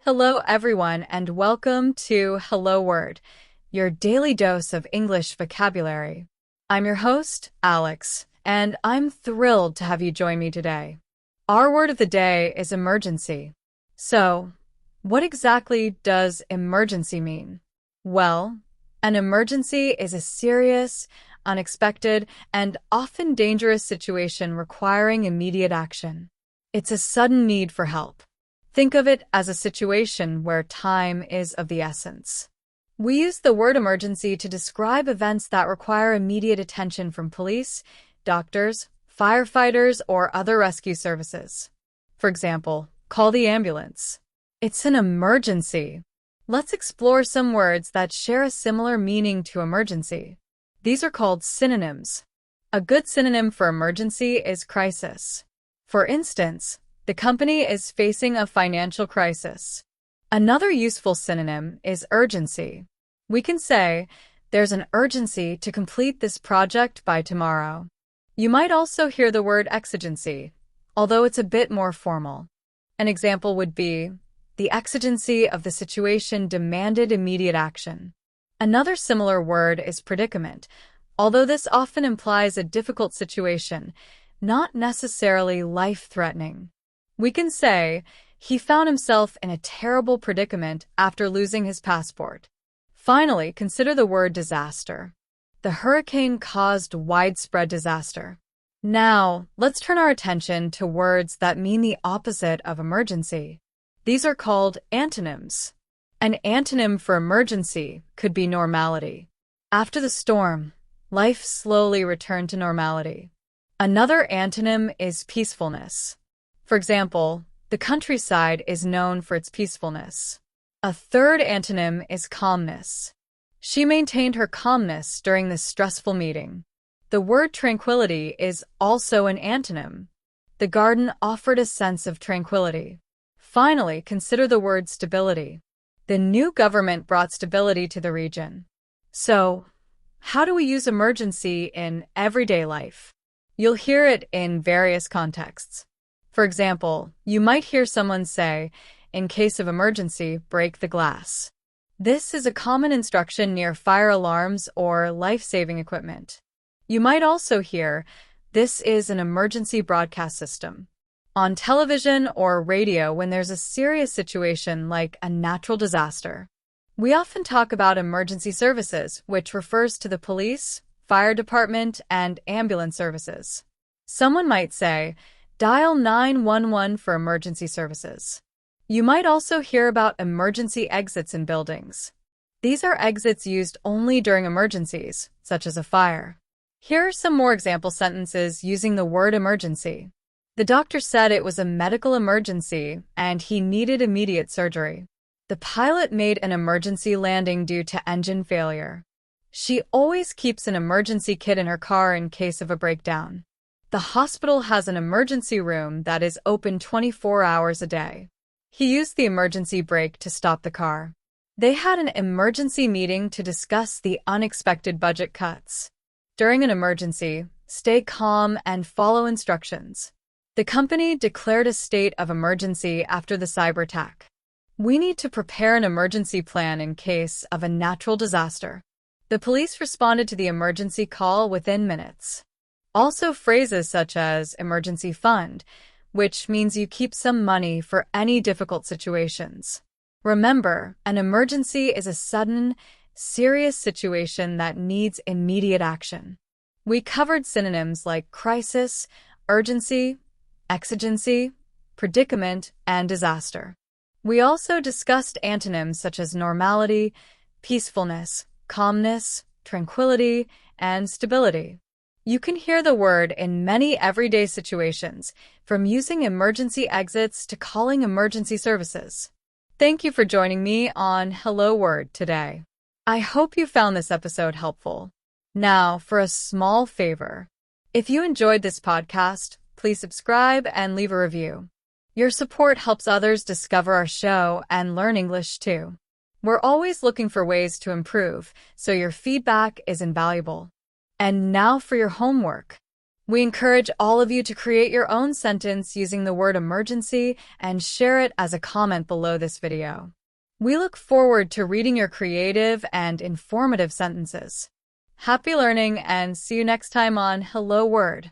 Hello, everyone, and welcome to Hello Word, your daily dose of English vocabulary. I'm your host, Alex, and I'm thrilled to have you join me today. Our word of the day is emergency. So, what exactly does emergency mean? Well, an emergency is a serious, unexpected, and often dangerous situation requiring immediate action. It's a sudden need for help. Think of it as a situation where time is of the essence. We use the word emergency to describe events that require immediate attention from police, doctors, firefighters, or other rescue services. For example, call the ambulance. It's an emergency. Let's explore some words that share a similar meaning to emergency. These are called synonyms. A good synonym for emergency is crisis. For instance, the company is facing a financial crisis. Another useful synonym is urgency. We can say, there's an urgency to complete this project by tomorrow. You might also hear the word exigency, although it's a bit more formal. An example would be, the exigency of the situation demanded immediate action. Another similar word is predicament, although this often implies a difficult situation, not necessarily life-threatening. We can say, he found himself in a terrible predicament after losing his passport. Finally, consider the word disaster. The hurricane caused widespread disaster. Now, let's turn our attention to words that mean the opposite of emergency. These are called antonyms. An antonym for emergency could be normality. After the storm, life slowly returned to normality. Another antonym is peacefulness. For example, the countryside is known for its peacefulness. A third antonym is calmness. She maintained her calmness during this stressful meeting. The word tranquility is also an antonym. The garden offered a sense of tranquility. Finally, consider the word stability. The new government brought stability to the region. So, how do we use emergency in everyday life? You'll hear it in various contexts. For example, you might hear someone say, in case of emergency, break the glass. This is a common instruction near fire alarms or life-saving equipment. You might also hear, this is an emergency broadcast system. On television or radio when there's a serious situation like a natural disaster. We often talk about emergency services, which refers to the police, fire department, and ambulance services. Someone might say, dial 911 for emergency services. You might also hear about emergency exits in buildings. These are exits used only during emergencies, such as a fire. Here are some more example sentences using the word emergency. The doctor said it was a medical emergency and he needed immediate surgery. The pilot made an emergency landing due to engine failure. She always keeps an emergency kit in her car in case of a breakdown. The hospital has an emergency room that is open 24 hours a day. He used the emergency brake to stop the car. They had an emergency meeting to discuss the unexpected budget cuts. During an emergency, stay calm and follow instructions. The company declared a state of emergency after the cyber attack. We need to prepare an emergency plan in case of a natural disaster. The police responded to the emergency call within minutes. Also phrases such as emergency fund, which means you keep some money for any difficult situations. Remember, an emergency is a sudden, serious situation that needs immediate action. We covered synonyms like crisis, urgency, exigency, predicament, and disaster. We also discussed antonyms such as normality, peacefulness, calmness, tranquility, and stability. You can hear the word in many everyday situations, from using emergency exits to calling emergency services. Thank you for joining me on Hello Word today. I hope you found this episode helpful. Now, for a small favor. If you enjoyed this podcast, please subscribe and leave a review. Your support helps others discover our show and learn English too. We're always looking for ways to improve, so your feedback is invaluable. And now for your homework. We encourage all of you to create your own sentence using the word emergency and share it as a comment below this video. We look forward to reading your creative and informative sentences. Happy learning and see you next time on Hello Word.